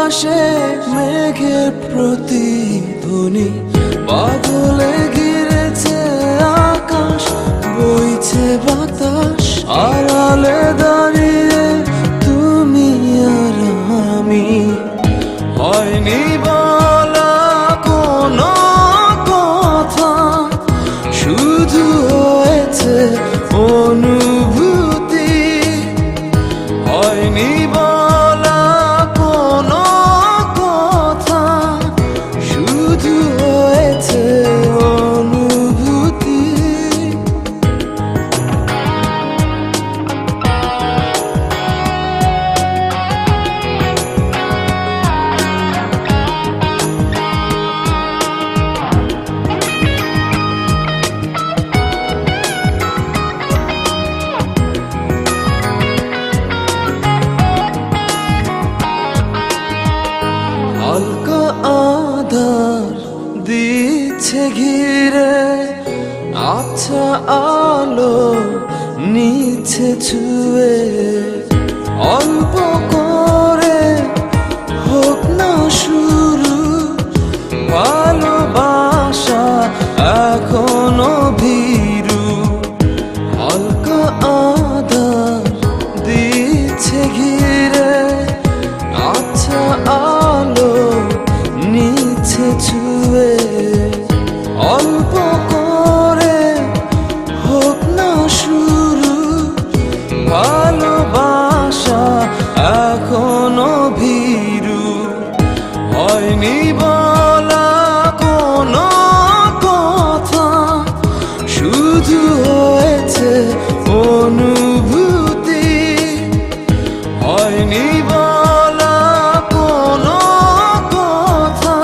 আকাশে মেঘের প্রতিধ্বনি, বাদলে ঘিরেছে আকাশ, বইছে বাতাস, আড়ালে দাঁড়িয়ে তুমি আর আমি। হয়নি বলা কোনো কথা, শুধু হয়েছে অনুভূতি। হয়নি বলা কোনো কথা, শুধু হয়েছে অনুভূতি। হালকা আধার দিচ্ছে ঘিরে, আচ্ছা আলো নিচ্ছে ছুঁয়ে। অল্প করে হোক না শুরু, ভালোবাসা এখনো ভীরু। হালকা আধার দিচ্ছে ঘিরে, আচ্ছা আলো নিচ্ছে ছুঁয়ে। অল্প করে হোক না শুরু, ভালোবাসা এখনো ভীরু। হয়নি বলা কোনো কথা, শুধু হয়েছে অনুভূতি। হয়নি বলা কোনো কথা,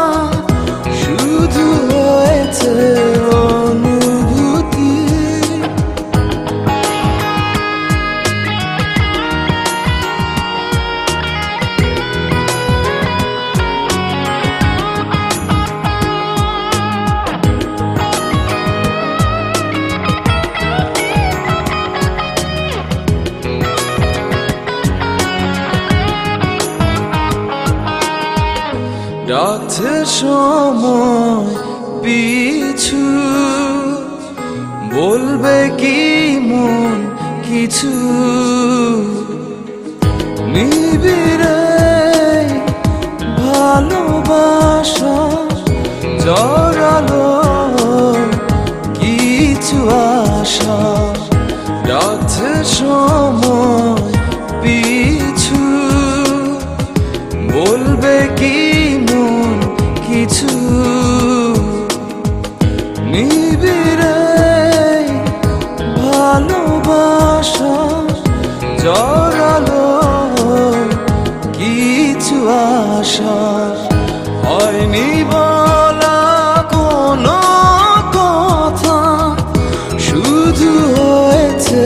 শুধু হয়েছে অনুভূতি। ডাকছে সময় পিছু, বলবে কি মন কিছু। নিবিড়ে ভালোবাসা জড়ালো কিছু আশা। ডাকছে সময় পিছু, বলবে কি মন কিছু। নিবিড়ে ভালোবাসা জড়ালো কিছু আশা। হয়নি বলা কোনো কথা, শুধু হয়েছে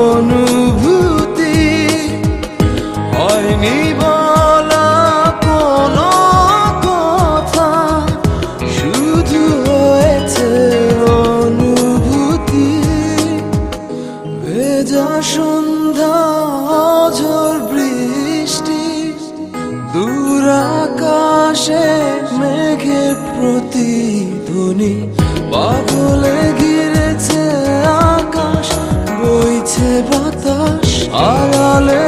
অনুভূতি। হয়নি বলা কোনো কথা, শুধু হয়েছে অনুভূতি। ভেজা সন্ধ্যা ঝড় বৃষ্টি, দূর আকাশে মেঘের প্রতিধ্বনি, বাদলে ঘিরেছে আকাশ, বইছে বাতাস, আড়ালে